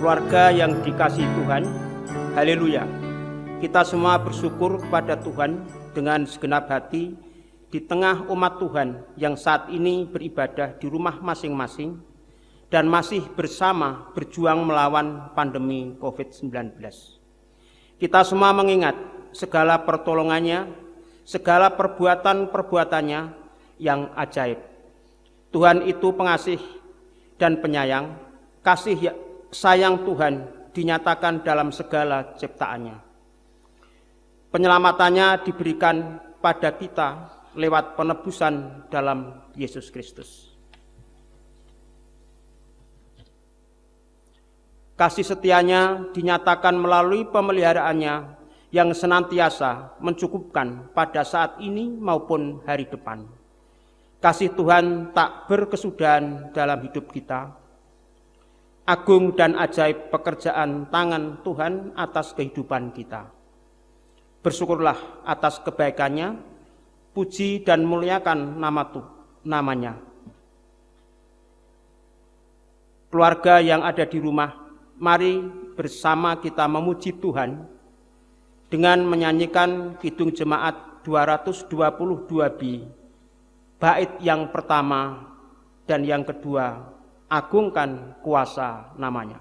Keluarga yang dikasihi Tuhan, haleluya. Kita semua bersyukur kepada Tuhan dengan segenap hati di tengah umat Tuhan yang saat ini beribadah di rumah masing-masing dan masih bersama berjuang melawan pandemi COVID-19. Kita semua mengingat segala pertolongannya, segala perbuatan-perbuatannya yang ajaib. Tuhan itu pengasih dan penyayang, kasih sayang Tuhan dinyatakan dalam segala ciptaannya. Penyelamatannya diberikan pada kita lewat penebusan dalam Yesus Kristus. Kasih setianya dinyatakan melalui pemeliharaannya yang senantiasa mencukupkan pada saat ini maupun hari depan. Kasih Tuhan tak berkesudahan dalam hidup kita. Agung dan ajaib pekerjaan tangan Tuhan atas kehidupan kita. Bersyukurlah atas kebaikannya, puji dan muliakan namanya. Keluarga yang ada di rumah, mari bersama kita memuji Tuhan dengan menyanyikan Kidung Jemaat 222B, bait yang pertama dan yang kedua, agungkan kuasa namanya.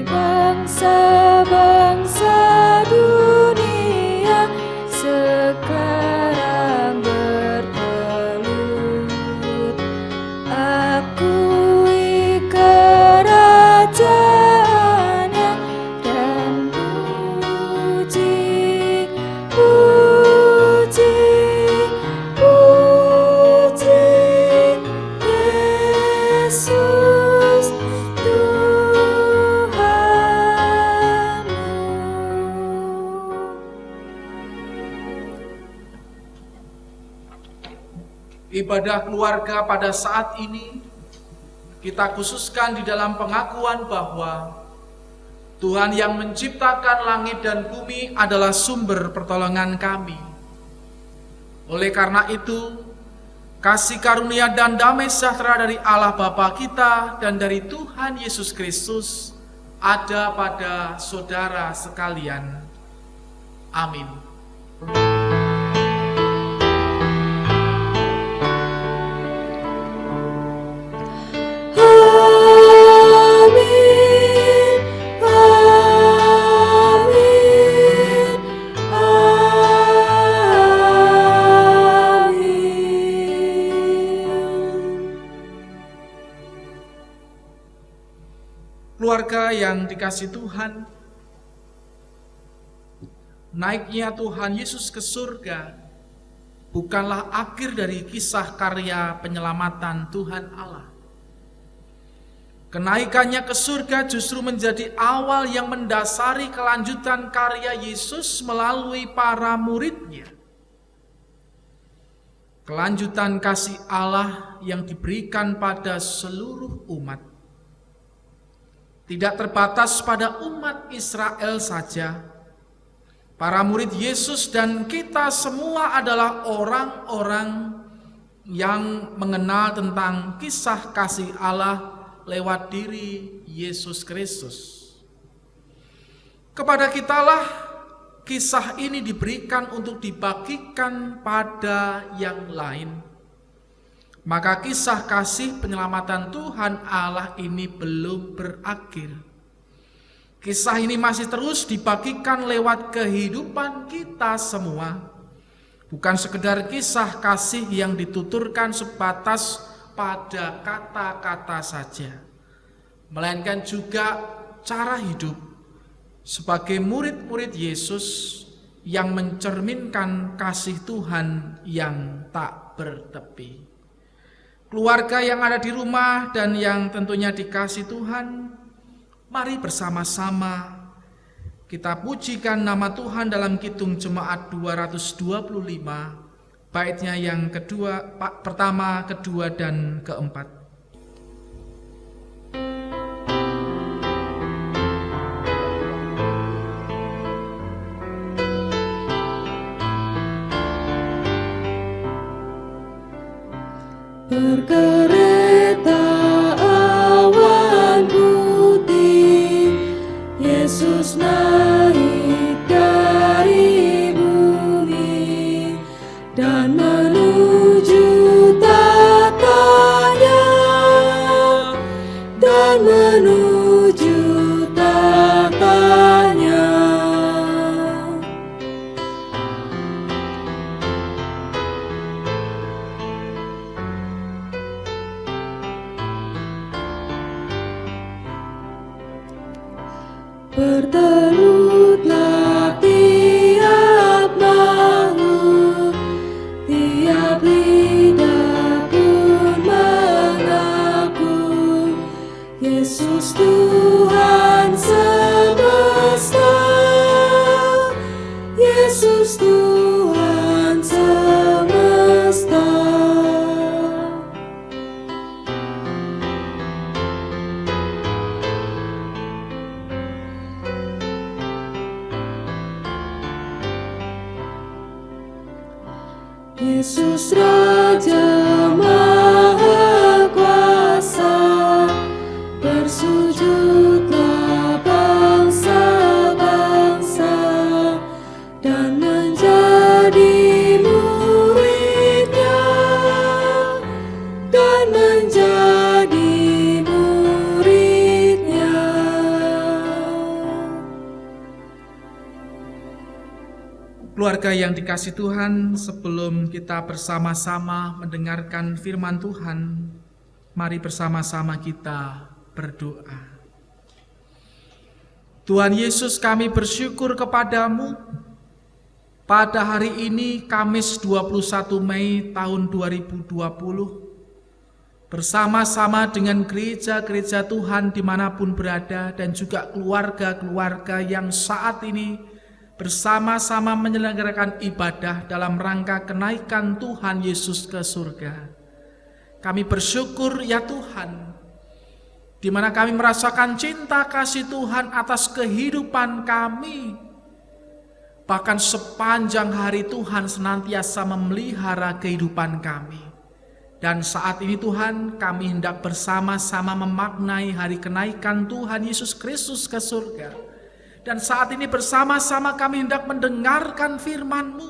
Bangsa-bangsa dunia sekarang bertelut, akui kerajaannya dan puji, puji, puji Yesus Ibadah keluarga pada saat ini kita khususkan di dalam pengakuan bahwa Tuhan yang menciptakan langit dan bumi adalah sumber pertolongan kami. Oleh karena itu, kasih karunia dan damai sejahtera dari Allah Bapa kita dan dari Tuhan Yesus Kristus ada pada saudara sekalian. Amin. Keluarga yang dikasihi Tuhan, naiknya Tuhan Yesus ke surga bukanlah akhir dari kisah karya penyelamatan Tuhan Allah. Kenaikannya ke surga justru menjadi awal yang mendasari kelanjutan karya Yesus melalui para muridnya. Kelanjutan kasih Allah yang diberikan pada seluruh umat. Tidak terbatas pada umat Israel saja. Para murid Yesus dan kita semua adalah orang-orang yang mengenal tentang kisah kasih Allah lewat diri Yesus Kristus. Kepada kitalah kisah ini diberikan untuk dibagikan pada yang lain, maka kisah kasih penyelamatan Tuhan Allah ini belum berakhir. Kisah ini masih terus dibagikan lewat kehidupan kita semua. Bukan sekedar kisah kasih yang dituturkan sebatas pada kata-kata saja, melainkan juga cara hidup sebagai murid-murid Yesus yang mencerminkan kasih Tuhan yang tak bertepi. Keluarga yang ada di rumah dan yang tentunya dikasih Tuhan, mari bersama-sama kita pujikan nama Tuhan dalam Kidung Jemaat 225, baitnya yang pertama, kedua, dan keempat. Berkereta awan putih, Yesus naik dari bumi dan menuju tatanya, dan menuju tatanya. Bertelutlah tiap makhluk, tiap lidah pun mengaku, Yesus Tuhan semesta, Yesus Tuhan semesta. Yesus Raja Maha Kuasa, bersujudlah bangsa-bangsa dan menjadi murid-Nya, dan menjadi murid-Nya. Keluarga yang dikasih Tuhan, sebelum kita bersama-sama mendengarkan firman Tuhan, mari bersama-sama kita berdoa. Tuhan Yesus, kami bersyukur kepadamu pada hari ini, Kamis 21 Mei tahun 2020, bersama-sama dengan gereja-gereja Tuhan dimanapun berada, dan juga keluarga-keluarga yang saat ini bersama-sama menyelenggarakan ibadah dalam rangka kenaikan Tuhan Yesus ke surga. Kami bersyukur ya Tuhan, di mana kami merasakan cinta kasih Tuhan atas kehidupan kami. Bahkan sepanjang hari Tuhan senantiasa memelihara kehidupan kami. Dan saat ini Tuhan, kami hendak bersama-sama memaknai hari kenaikan Tuhan Yesus Kristus ke surga. Dan saat ini bersama-sama kami hendak mendengarkan firman-Mu,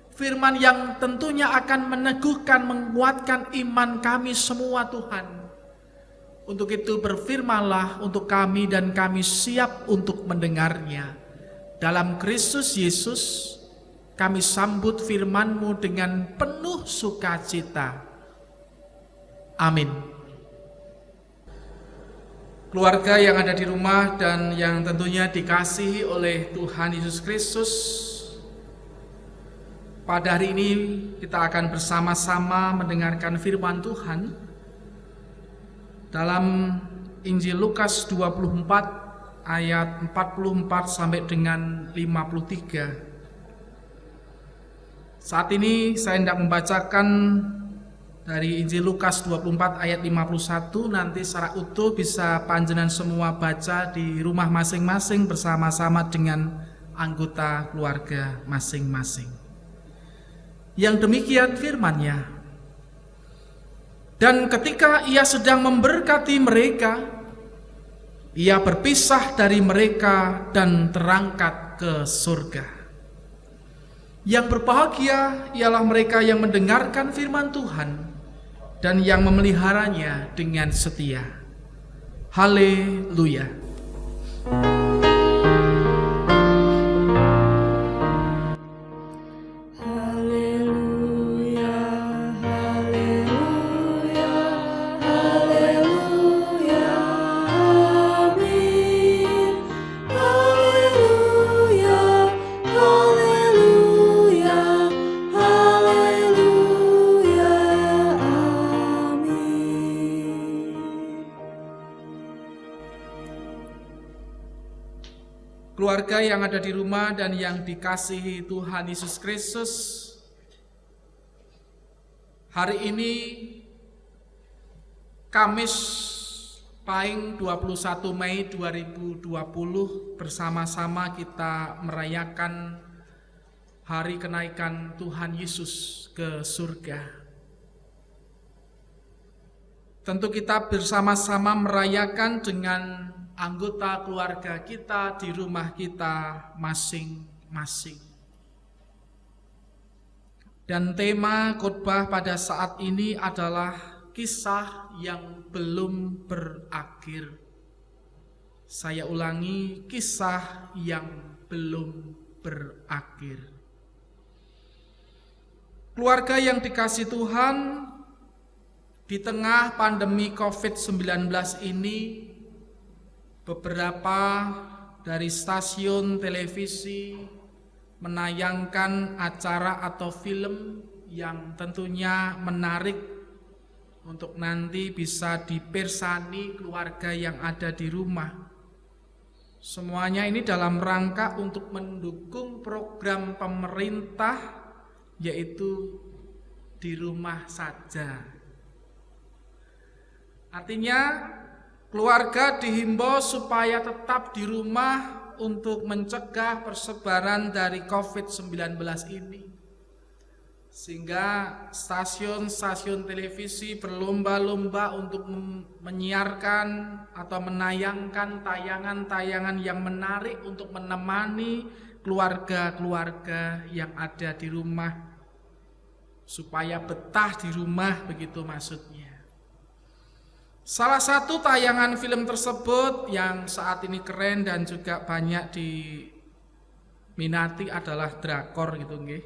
firman yang tentunya akan meneguhkan, menguatkan iman kami semua Tuhan. Untuk itu berfirmanlah untuk kami dan kami siap untuk mendengarnya. Dalam Kristus Yesus kami sambut firman-Mu dengan penuh sukacita. Amin. Keluarga yang ada di rumah dan yang tentunya dikasihi oleh Tuhan Yesus Kristus, pada hari ini kita akan bersama-sama mendengarkan firman Tuhan dalam Injil Lukas 24 ayat 44 sampai dengan 53. Saat ini saya hendak membacakan dari Injil Lukas 24 ayat 51, nanti secara utuh bisa panjenengan semua baca di rumah masing-masing bersama-sama dengan anggota keluarga masing-masing. Yang demikian firman-Nya. Dan ketika ia sedang memberkati mereka, ia berpisah dari mereka dan terangkat ke surga. Yang berbahagia ialah mereka yang mendengarkan firman Tuhan dan yang memeliharanya dengan setia. Haleluya. Keluarga yang ada di rumah dan yang dikasihi Tuhan Yesus Kristus, hari ini Kamis Pahing 21 Mei 2020 bersama-sama kita merayakan hari kenaikan Tuhan Yesus ke surga. Tentu kita bersama-sama merayakan dengan anggota keluarga kita di rumah kita masing-masing. Dan tema khotbah pada saat ini adalah kisah yang belum berakhir. Saya ulangi, kisah yang belum berakhir. Keluarga yang dikasihi Tuhan, di tengah pandemi COVID-19 ini, beberapa dari stasiun televisi menayangkan acara atau film yang tentunya menarik untuk nanti bisa dipersani keluarga yang ada di rumah. Semuanya ini dalam rangka untuk mendukung program pemerintah, yaitu di rumah saja. Artinya keluarga dihimbau supaya tetap di rumah untuk mencegah persebaran dari COVID-19 ini. Sehingga stasiun-stasiun televisi berlomba-lomba untuk menyiarkan atau menayangkan tayangan-tayangan yang menarik untuk menemani keluarga-keluarga yang ada di rumah, supaya betah di rumah, begitu maksudnya. Salah satu tayangan film tersebut yang saat ini keren dan juga banyak diminati adalah drakor gitu nggih.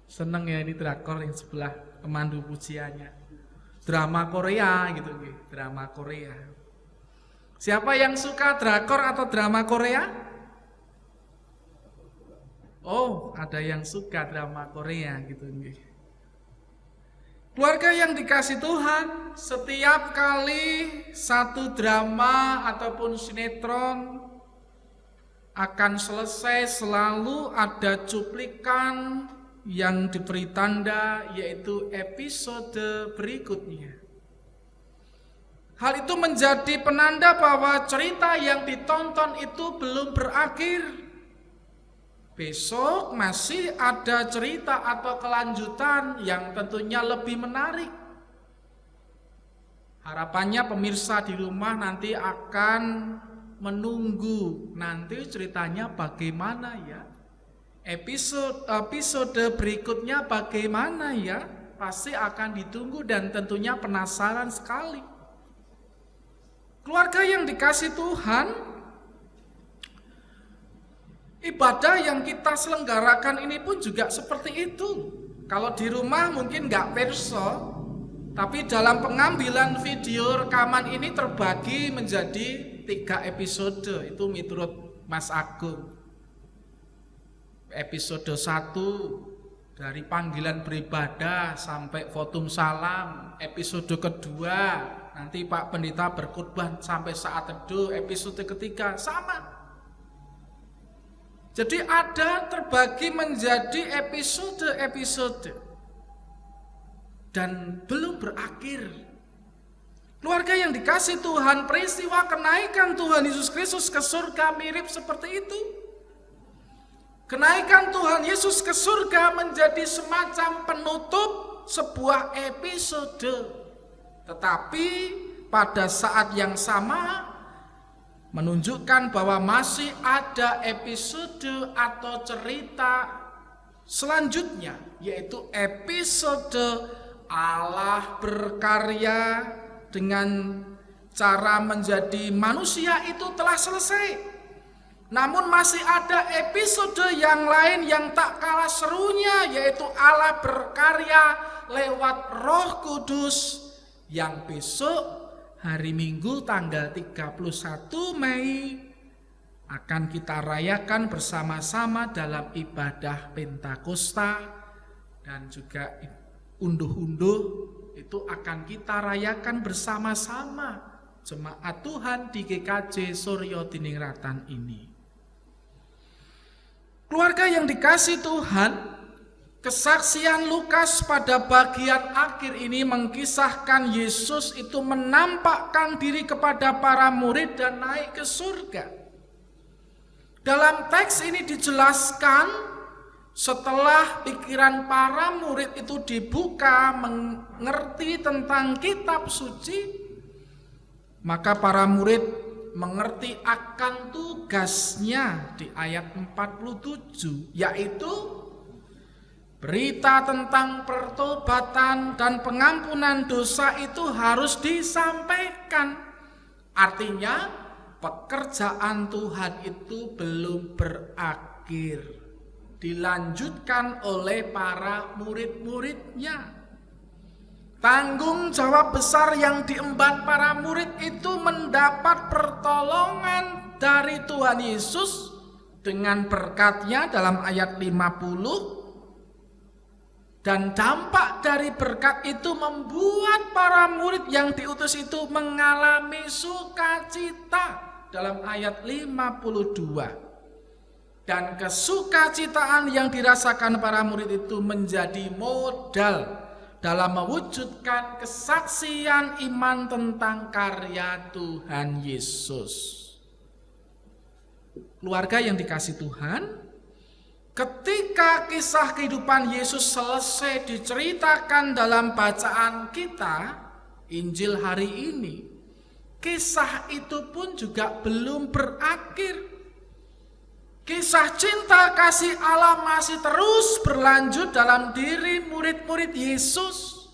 Seneng ya ini drakor yang sebelah pemandu pujiannya. Drama Korea gitu nggih, drama Korea. Siapa yang suka drakor atau drama Korea? Oh, ada yang suka drama Korea gitu nggih. Keluarga yang dikasihi Tuhan, setiap kali satu drama ataupun sinetron akan selesai selalu ada cuplikan yang diberi tanda, yaitu episode berikutnya. Hal itu menjadi penanda bahwa cerita yang ditonton itu belum berakhir. Besok masih ada cerita atau kelanjutan yang tentunya lebih menarik. Harapannya pemirsa di rumah nanti akan menunggu nanti ceritanya bagaimana ya. Episode berikutnya bagaimana ya. Pasti akan ditunggu dan tentunya penasaran sekali. Keluarga yang dikasihi Tuhan, ibadah yang kita selenggarakan ini pun juga seperti itu. Kalau di rumah mungkin nggak perso, tapi dalam pengambilan video rekaman ini terbagi menjadi 3 episode. Itu menurut Mas Agung. Episode 1 dari panggilan beribadah sampai votum salam. Episode kedua nanti Pak Pendeta berkhotbah sampai saat teduh. Episode ketiga sama. Jadi ada terbagi menjadi episode-episode dan belum berakhir. Keluarga yang dikasihi Tuhan, peristiwa kenaikan Tuhan Yesus Kristus ke surga mirip seperti itu. Kenaikan Tuhan Yesus ke surga menjadi semacam penutup sebuah episode. Tetapi pada saat yang sama menunjukkan bahwa masih ada episode atau cerita selanjutnya, yaitu episode Allah berkarya dengan cara menjadi manusia itu telah selesai. Namun masih ada episode yang lain yang tak kalah serunya, yaitu Allah berkarya lewat Roh Kudus yang besok hari Minggu tanggal 31 Mei akan kita rayakan bersama-sama dalam ibadah Pentakosta, dan juga unduh-unduh itu akan kita rayakan bersama-sama jemaat Tuhan di GKJ Suryo Diningratan ini. Keluarga yang dikasih Tuhan, kesaksian Lukas pada bagian akhir ini mengkisahkan Yesus itu menampakkan diri kepada para murid dan naik ke surga. Dalam teks ini dijelaskan, setelah pikiran para murid itu dibuka mengerti tentang kitab suci, maka para murid mengerti akan tugasnya di ayat 47, yaitu berita tentang pertobatan dan pengampunan dosa itu harus disampaikan. Artinya pekerjaan Tuhan itu belum berakhir, dilanjutkan oleh para murid-muridnya. Tanggung jawab besar yang diemban para murid itu mendapat pertolongan dari Tuhan Yesus dengan berkat-Nya dalam ayat 50. Dan dampak dari berkat itu membuat para murid yang diutus itu mengalami sukacita dalam ayat 52. Dan kesukacitaan yang dirasakan para murid itu menjadi modal dalam mewujudkan kesaksian iman tentang karya Tuhan Yesus. Keluarga yang dikasih Tuhan, ketika kisah kehidupan Yesus selesai diceritakan dalam bacaan kita, Injil hari ini, kisah itu pun juga belum berakhir. Kisah cinta kasih Allah masih terus berlanjut dalam diri murid-murid Yesus.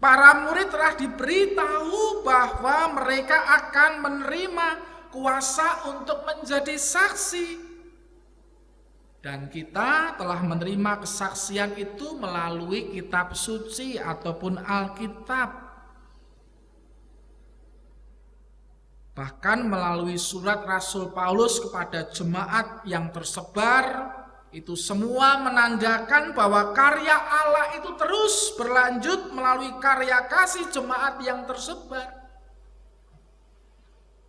Para murid telah diberitahu bahwa mereka akan menerima kuasa untuk menjadi saksi. Dan kita telah menerima kesaksian itu melalui kitab suci ataupun Alkitab. Bahkan melalui surat Rasul Paulus kepada jemaat yang tersebar, itu semua menandakan bahwa karya Allah itu terus berlanjut melalui karya kasih jemaat yang tersebar.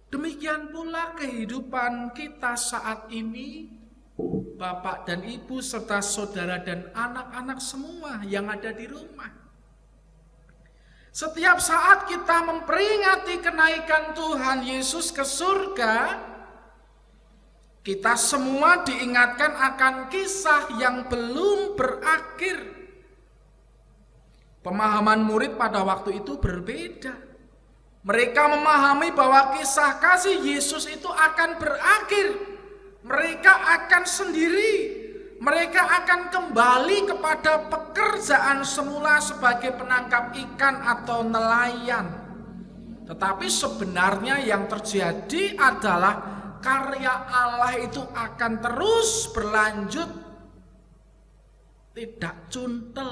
Demikian pula kehidupan kita saat ini, Bapak dan Ibu serta saudara dan anak-anak semua yang ada di rumah. Setiap saat kita memperingati kenaikan Tuhan Yesus ke surga, kita semua diingatkan akan kisah yang belum berakhir. Pemahaman murid pada waktu itu berbeda. Mereka memahami bahwa kisah kasih Yesus itu akan berakhir. Mereka akan sendiri. Mereka akan kembali kepada pekerjaan semula sebagai penangkap ikan atau nelayan. Tetapi sebenarnya yang terjadi adalah karya Allah itu akan terus berlanjut. Tidak cuntel,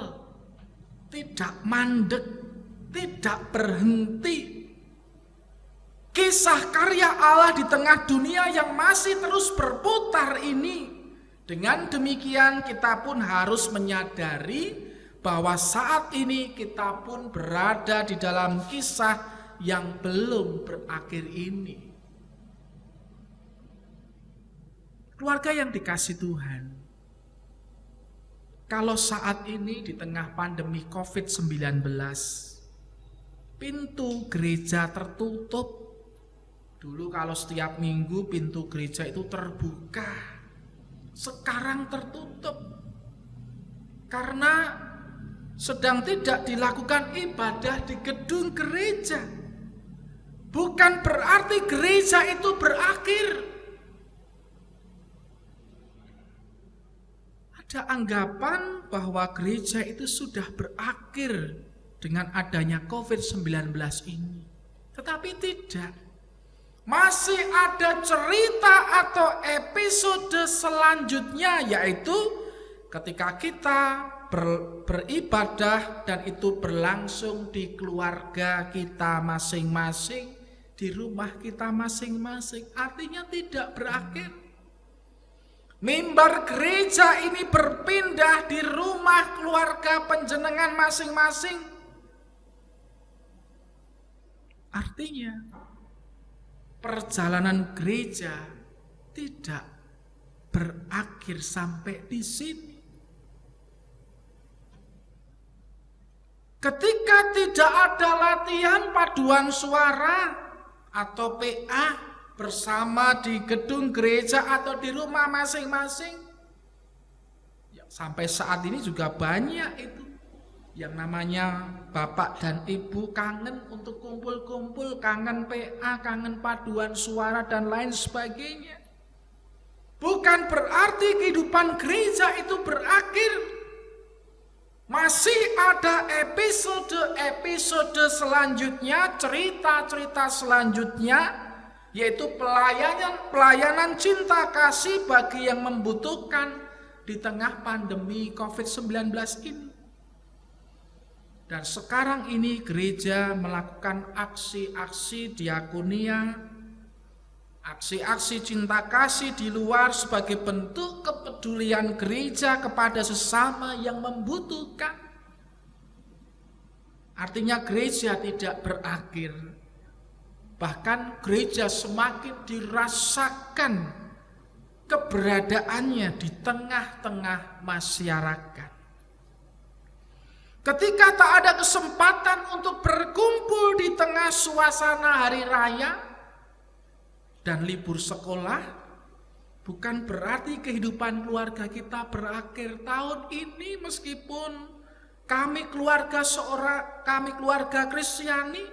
tidak mandek, tidak berhenti. Kisah karya Allah di tengah dunia yang masih terus berputar ini. Dengan demikian kita pun harus menyadari bahwa saat ini kita pun berada di dalam kisah yang belum berakhir ini. Keluarga yang dikasih Tuhan, kalau saat ini di tengah pandemi COVID-19, pintu gereja tertutup. Dulu kalau setiap minggu pintu gereja itu terbuka. Sekarang tertutup karena sedang tidak dilakukan ibadah di gedung gereja. Bukan berarti gereja itu berakhir. Ada anggapan bahwa gereja itu sudah berakhir dengan adanya COVID-19 ini. Tetapi tidak. Masih ada cerita atau episode selanjutnya, yaitu ketika kita beribadah dan itu berlangsung di keluarga kita masing-masing, di rumah kita masing-masing. Artinya tidak berakhir. Mimbar gereja ini berpindah di rumah keluarga panjenengan masing-masing. Artinya perjalanan gereja tidak berakhir sampai di sini. Ketika tidak ada latihan paduan suara atau PA bersama di gedung gereja atau di rumah masing-masing, ya, sampai saat ini juga banyak itu yang namanya bapak dan ibu kangen untuk kumpul-kumpul, kangen PA, kangen paduan suara dan lain sebagainya. Bukan berarti kehidupan gereja itu berakhir. Masih ada episode-episode selanjutnya, cerita-cerita selanjutnya, yaitu pelayanan cinta kasih bagi yang membutuhkan di tengah pandemi COVID-19 ini. Dan sekarang ini gereja melakukan aksi-aksi diakonia, aksi-aksi cinta kasih di luar sebagai bentuk kepedulian gereja kepada sesama yang membutuhkan. Artinya gereja tidak berakhir. Bahkan gereja semakin dirasakan keberadaannya di tengah-tengah masyarakat. Ketika tak ada kesempatan untuk berkumpul di tengah suasana hari raya dan libur sekolah, bukan berarti kehidupan keluarga kita berakhir tahun ini. Meskipun kami keluarga Kristiani,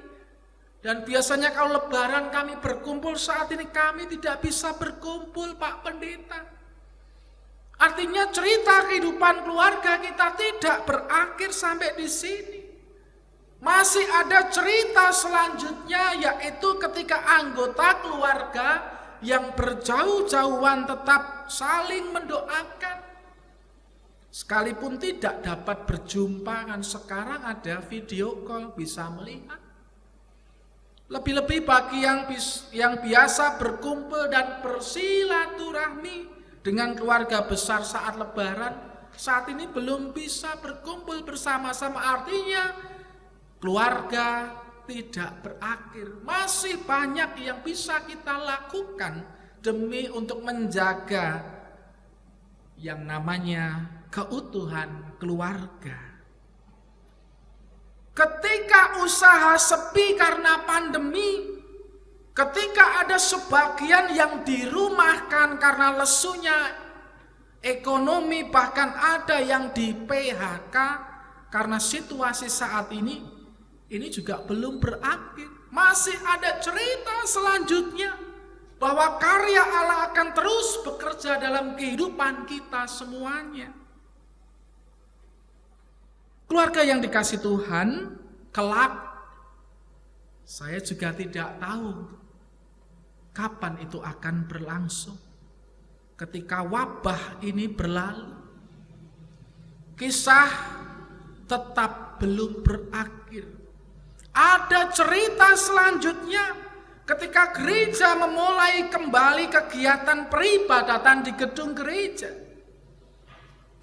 dan biasanya kalau lebaran kami berkumpul, saat ini kami tidak bisa berkumpul, Pak Pendeta. Artinya cerita kehidupan keluarga kita tidak berakhir sampai di sini. Masih ada cerita selanjutnya, yaitu ketika anggota keluarga yang berjauh-jauhan tetap saling mendoakan. Sekalipun tidak dapat berjumpa, kan sekarang ada video call, bisa melihat. Lebih-lebih bagi yang biasa berkumpul dan bersilaturahmi dengan keluarga besar saat lebaran, saat ini belum bisa berkumpul bersama-sama. Artinya keluarga tidak berakhir. Masih banyak yang bisa kita lakukan demi untuk menjaga yang namanya keutuhan keluarga. Ketika usaha sepi karena pandemi, ketika ada sebagian yang dirumahkan karena lesunya ekonomi, bahkan ada yang di PHK karena situasi saat ini juga belum berakhir. Masih ada cerita selanjutnya bahwa karya Allah akan terus bekerja dalam kehidupan kita semuanya. Keluarga yang dikasih Tuhan, kelak saya juga tidak tahu kapan itu akan berlangsung. Ketika wabah ini berlalu, kisah tetap belum berakhir. Ada cerita selanjutnya ketika gereja memulai kembali kegiatan peribadatan di gedung gereja.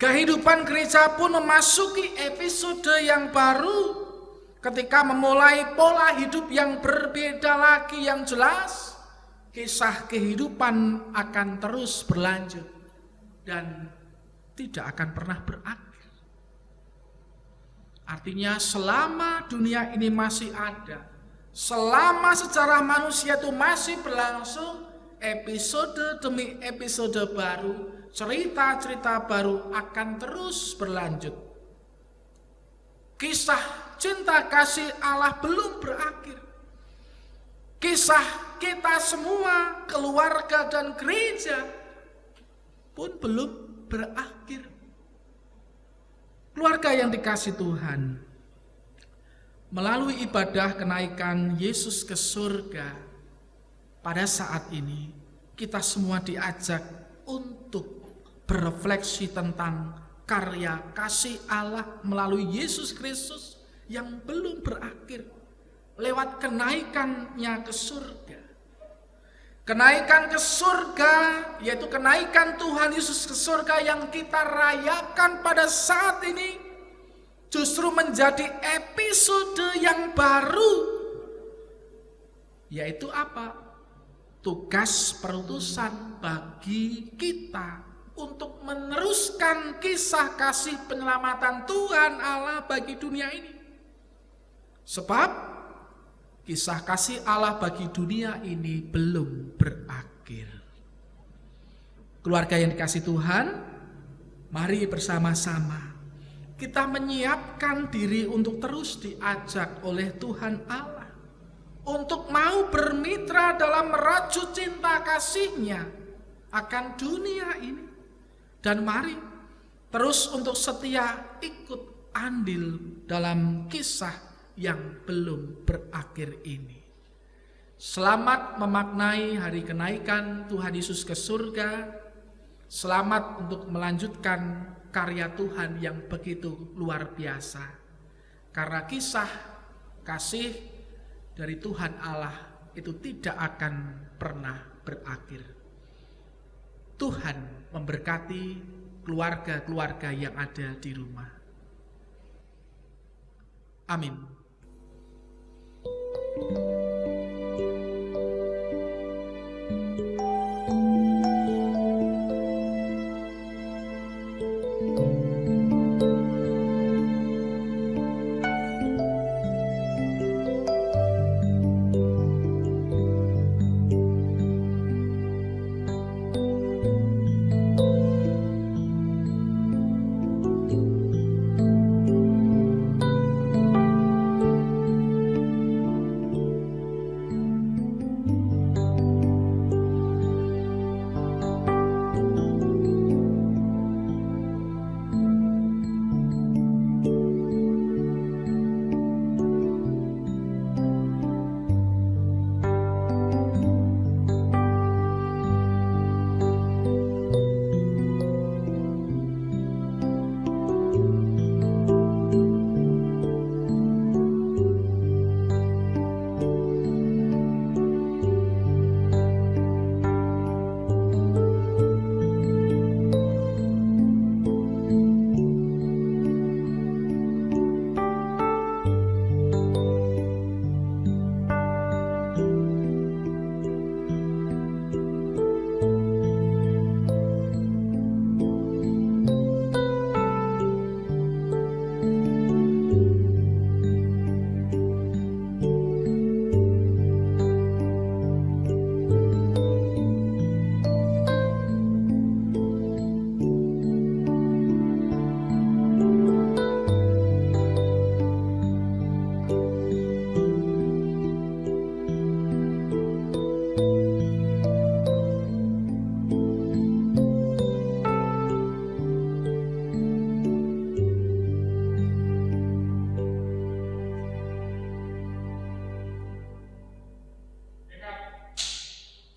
Kehidupan gereja pun memasuki episode yang baru ketika memulai pola hidup yang berbeda lagi. Yang jelas kisah kehidupan akan terus berlanjut dan tidak akan pernah berakhir. Artinya selama dunia ini masih ada, selama sejarah manusia itu masih berlangsung, episode demi episode baru, cerita-cerita baru akan terus berlanjut. Kisah cinta kasih Allah belum berakhir. Kisah kita semua, keluarga dan gereja pun belum berakhir. Keluarga yang dikasihi Tuhan, melalui ibadah kenaikan Yesus ke surga, pada saat ini kita semua diajak untuk berefleksi tentang karya kasih Allah melalui Yesus Kristus yang belum berakhir lewat kenaikannya ke surga. Kenaikan ke surga, yaitu kenaikan Tuhan Yesus ke surga yang kita rayakan pada saat ini, justru menjadi episode yang baru, yaitu apa? Tugas perutusan bagi kita untuk meneruskan kisah kasih penyelamatan Tuhan Allah bagi dunia ini. Sebab kisah kasih Allah bagi dunia ini belum berakhir. Keluarga yang dikasihi Tuhan, mari bersama-sama kita menyiapkan diri untuk terus diajak oleh Tuhan Allah untuk mau bermitra dalam merajut cinta kasih-Nya akan dunia ini. Dan mari terus untuk setia ikut andil dalam kisah yang belum berakhir ini. Selamat memaknai hari kenaikan Tuhan Yesus ke surga. Selamat untuk melanjutkan karya Tuhan yang begitu luar biasa. Karena kisah kasih dari Tuhan Allah itu tidak akan pernah berakhir. Tuhan memberkati keluarga-keluarga yang ada di rumah. Amin.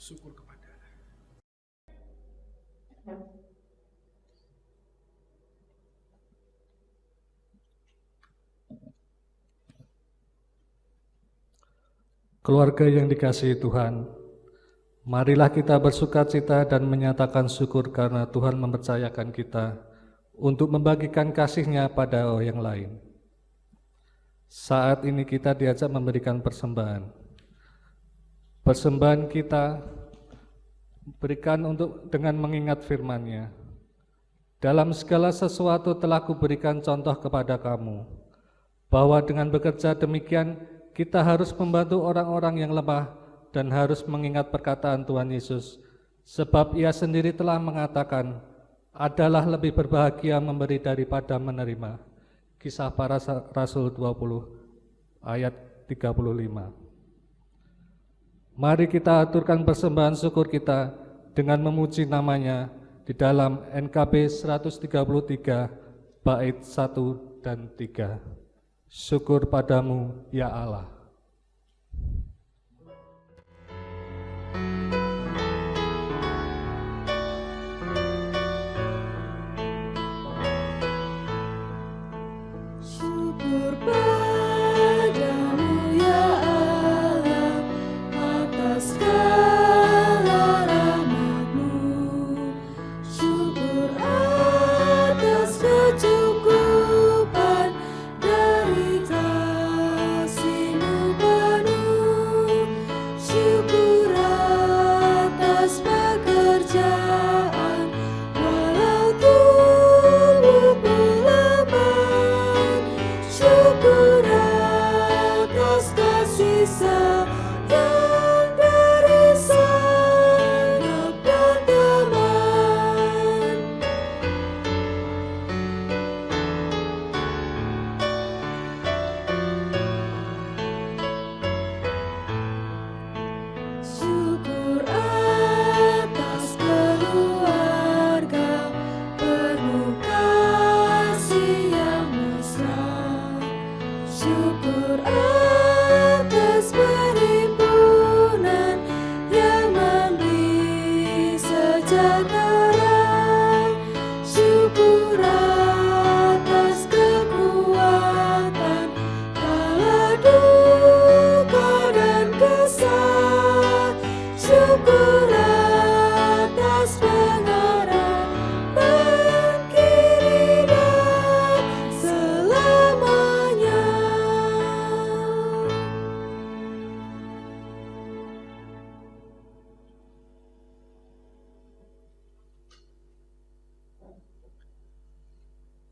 Syukur kepada Allah. Keluarga yang dikasihi Tuhan, marilah kita bersukacita dan menyatakan syukur karena Tuhan mempercayakan kita untuk membagikan kasih-Nya pada yang lain. Saat ini kita diajak memberikan persembahan. Persembahan kita berikan dengan mengingat firman-Nya. Dalam segala sesuatu telah kuberikan contoh kepada kamu, bahwa dengan bekerja demikian kita harus membantu orang-orang yang lemah dan harus mengingat perkataan Tuhan Yesus, sebab Ia sendiri telah mengatakan, adalah lebih berbahagia memberi daripada menerima. Kisah Para Rasul 20 ayat 35. Mari kita aturkan persembahan syukur kita dengan memuji nama-Nya di dalam NKB 133 bait 1 dan 3. Syukur padamu, ya Allah. Syukur padamu ya Allah atas segala rahmat-Mu. Syukur atas kecukupan dari kasih-Mu penuh. Syukur atas pekerjaan walau tubuhku lemah. Syukur atas kasih sayang dari sanap dan teman. Syukur atas keluarga penuh kasih yang mesra. Syukur atas perhimpunan yang memberi sejahtera. Syukur atas kekuatan kala duka dan kesal. Syukur atas pengharapan kini dan selamanya.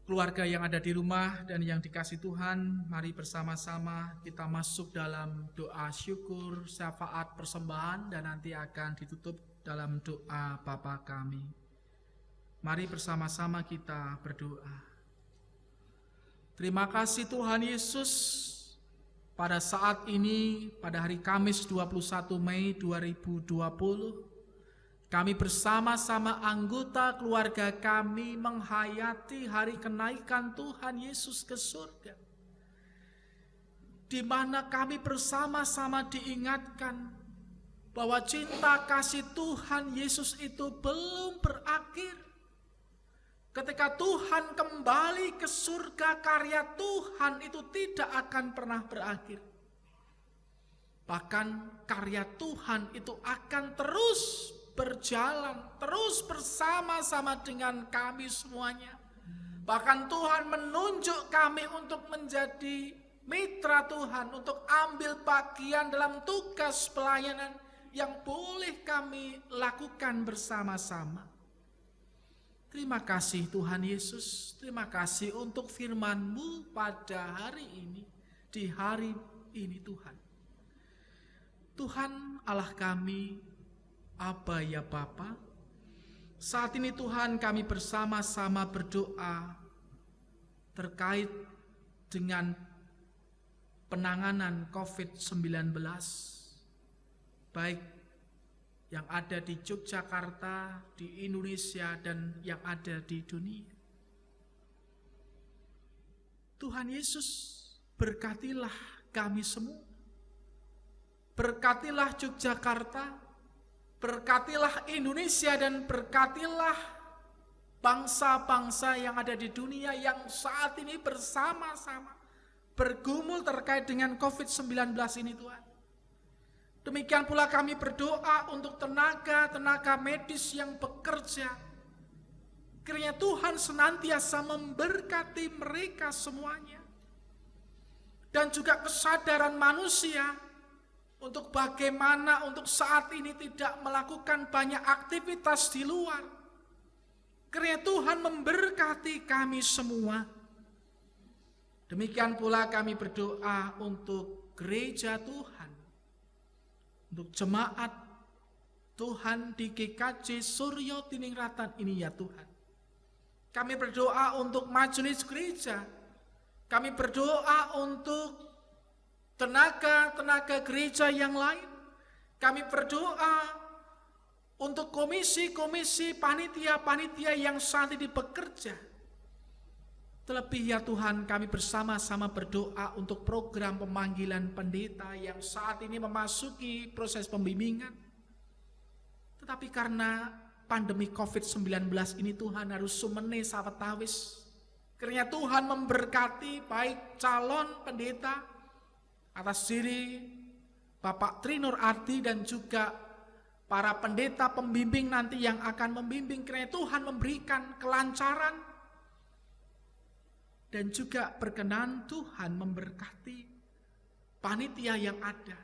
Keluarga yang ada di rumah dan yang dikasih Tuhan, mari bersama-sama kita masuk dalam doa syukur, syafaat, persembahan, dan nanti akan ditutup dalam doa Bapa kami. Mari bersama-sama kita berdoa. Terima kasih Tuhan Yesus, pada saat ini, pada hari Kamis 21 Mei 2020, kami bersama-sama anggota keluarga kami menghayati hari kenaikan Tuhan Yesus ke surga, di mana kami bersama-sama diingatkan bahwa cinta kasih Tuhan Yesus itu belum berakhir. Ketika Tuhan kembali ke surga, karya Tuhan itu tidak akan pernah berakhir. Bahkan karya Tuhan itu akan terus berjalan, terus bersama-sama dengan kami semuanya. Bahkan Tuhan menunjuk kami untuk menjadi mitra Tuhan, untuk ambil bagian dalam tugas pelayanan yang boleh kami lakukan bersama-sama. Terima kasih Tuhan Yesus, terima kasih untuk firman-Mu pada hari ini, di hari ini Tuhan. Tuhan Allah kami, Aba ya Bapa, saat ini Tuhan kami bersama-sama berdoa terkait dengan penanganan COVID-19, baik yang ada di Yogyakarta, di Indonesia, dan yang ada di dunia. Tuhan Yesus, berkatilah kami semua. Berkatilah Yogyakarta, berkatilah Indonesia, dan berkatilah bangsa-bangsa yang ada di dunia yang saat ini bersama-sama bergumul terkait dengan COVID-19 ini Tuhan. Demikian pula kami berdoa untuk tenaga medis yang bekerja. Kiranya Tuhan senantiasa memberkati mereka semuanya. Dan juga kesadaran manusia untuk bagaimana untuk saat ini tidak melakukan banyak aktivitas di luar. Kiranya Tuhan memberkati kami semua. Demikian pula kami berdoa untuk gereja Tuhan, untuk jemaat Tuhan di GKJ Suryo Tiningratan ini ya Tuhan. Kami berdoa untuk majelis gereja. Kami berdoa untuk tenaga gereja yang lain. Kami berdoa untuk komisi-komisi panitia-panitia yang saat ini bekerja. Terlebih ya Tuhan, kami bersama-sama berdoa untuk program pemanggilan pendeta yang saat ini memasuki proses pembimbingan. Tetapi karena pandemi COVID-19 ini Tuhan harus sumene sawetawis. Kiranya Tuhan memberkati baik calon pendeta atas diri Bapak Trinur Ardi dan juga para pendeta pembimbing nanti yang akan membimbing. Kiranya Tuhan memberikan kelancaran dan juga berkenan Tuhan memberkati panitia yang ada.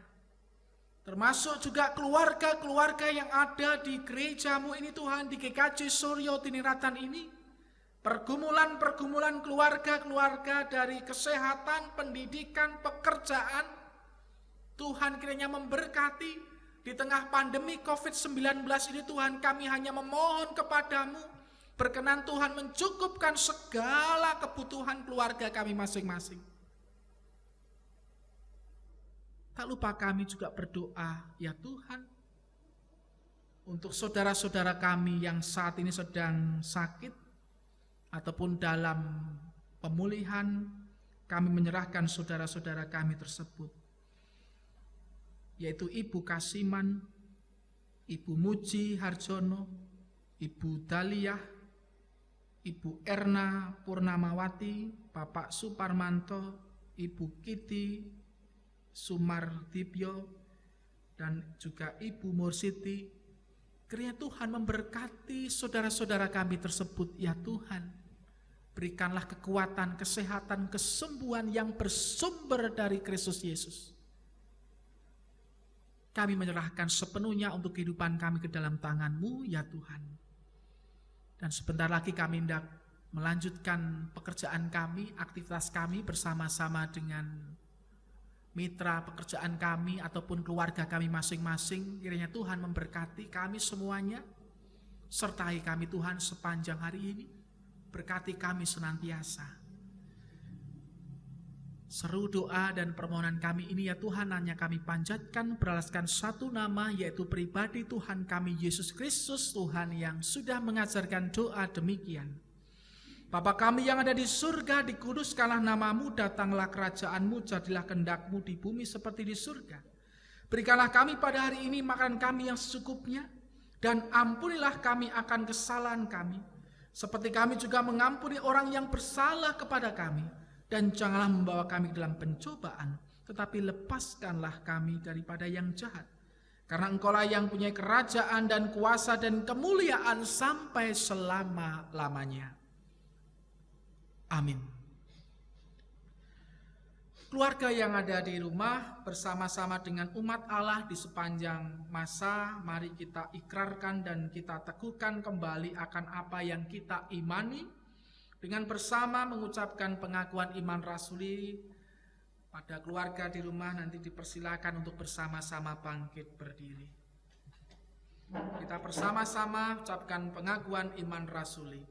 Termasuk juga keluarga-keluarga yang ada di gerejamu ini Tuhan, di GKJ Suryo Tiniratan ini. Pergumulan-pergumulan keluarga-keluarga dari kesehatan, pendidikan, pekerjaan. Tuhan kiranya memberkati di tengah pandemi COVID-19 ini Tuhan, kami hanya memohon kepadamu. Berkenan Tuhan mencukupkan segala kebutuhan keluarga kami masing-masing. Tak lupa kami juga berdoa, ya Tuhan, untuk saudara-saudara kami yang saat ini sedang sakit ataupun dalam pemulihan, kami menyerahkan saudara-saudara kami tersebut, yaitu Ibu Kasiman, Ibu Muji Harjono, Ibu Daliah, Ibu Erna Purnamawati, Bapak Suparmanto, Ibu Kiti Sumardibyo, dan juga Ibu Mursiti. Kiranya Tuhan memberkati saudara-saudara kami tersebut, ya Tuhan. Berikanlah kekuatan, kesehatan, kesembuhan yang bersumber dari Kristus Yesus. Kami menyerahkan sepenuhnya untuk kehidupan kami ke dalam tangan-Mu, ya Tuhan. Dan sebentar lagi kami hendak melanjutkan pekerjaan kami, aktivitas kami bersama-sama dengan mitra pekerjaan kami ataupun keluarga kami masing-masing. Kiranya Tuhan memberkati kami semuanya, sertai kami Tuhan sepanjang hari ini, berkati kami senantiasa. Seru doa dan permohonan kami ini ya Tuhan hanya kami panjatkan beralaskan satu nama, yaitu pribadi Tuhan kami Yesus Kristus, Tuhan yang sudah mengajarkan doa demikian. Bapa kami yang ada di surga, dikuduskanlah namamu, datanglah kerajaanmu, jadilah kehendak-Mu di bumi seperti di surga. Berikanlah kami pada hari ini makan kami yang secukupnya, dan ampunilah kami akan kesalahan kami, seperti kami juga mengampuni orang yang bersalah kepada kami. Dan janganlah membawa kami dalam pencobaan, tetapi lepaskanlah kami daripada yang jahat. Karena Engkaulah yang punya kerajaan dan kuasa dan kemuliaan sampai selama-lamanya. Amin. Keluarga yang ada di rumah bersama-sama dengan umat Allah di sepanjang masa, mari kita ikrarkan dan kita teguhkan kembali akan apa yang kita imani. Dengan bersama mengucapkan pengakuan iman rasuli. Pada keluarga di rumah nanti dipersilakan untuk bersama-sama bangkit berdiri. Kita bersama-sama ucapkan pengakuan iman rasuli.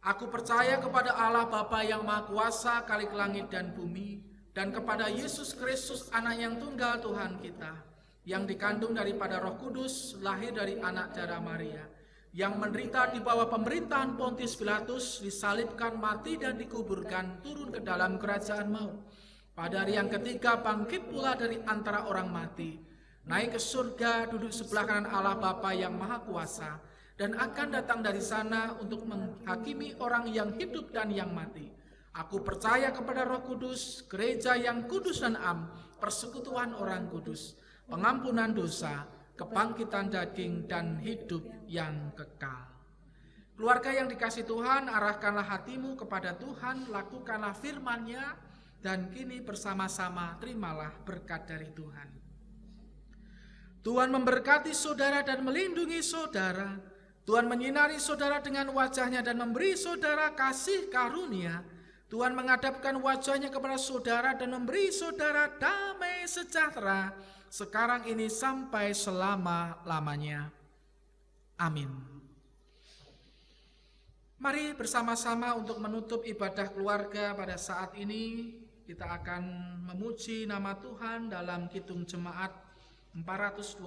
Aku percaya kepada Allah Bapa yang Maha Kuasa, Khalik langit dan bumi, dan kepada Yesus Kristus, Anak yang tunggal Tuhan kita, yang dikandung daripada Roh Kudus, lahir dari anak darah Maria, yang menderita di bawah pemerintahan Pontius Pilatus, disalibkan, mati dan dikuburkan, turun ke dalam kerajaan maut. Pada hari yang ketiga bangkit pula dari antara orang mati, naik ke surga, duduk sebelah kanan Allah Bapa yang Maha Kuasa, dan akan datang dari sana untuk menghakimi orang yang hidup dan yang mati. Aku percaya kepada Roh Kudus, gereja yang kudus dan am, persekutuan orang kudus, pengampunan dosa, kebangkitan daging dan hidup yang kekal. Keluarga yang dikasihi Tuhan, arahkanlah hatimu kepada Tuhan, lakukanlah firman-Nya, dan kini bersama-sama terimalah berkat dari Tuhan. Tuhan memberkati saudara dan melindungi saudara. Tuhan menyinari saudara dengan wajah-Nya dan memberi saudara kasih karunia. Tuhan menghadapkan wajah-Nya kepada saudara dan memberi saudara damai sejahtera, sekarang ini sampai selama-lamanya. Amin. Mari bersama-sama untuk menutup ibadah keluarga pada saat ini. Kita akan memuji nama Tuhan dalam Kidung Jemaat 426,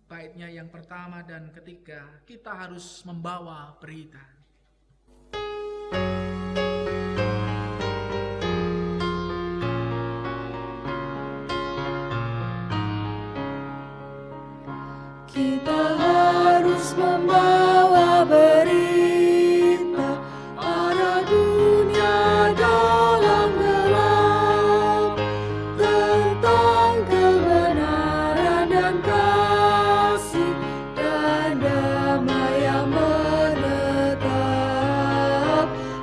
baitnya yang pertama dan ketiga. Kita harus membawa berita. Kita harus membawa berita pada dunia dalam gelap tentang kebenaran dan kasih dan damai yang menetap,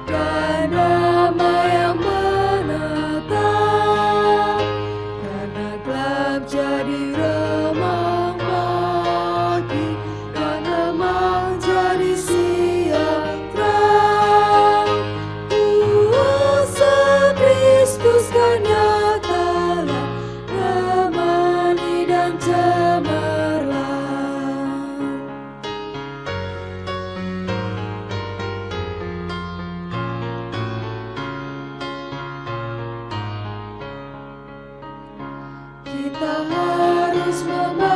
dan damai yang menetap. Karena gelap jadi remang pagi, dan remang jadi siang terang. Kuasa Kristus kan nyatalah, remani dan cemerlang. Kita harus membawa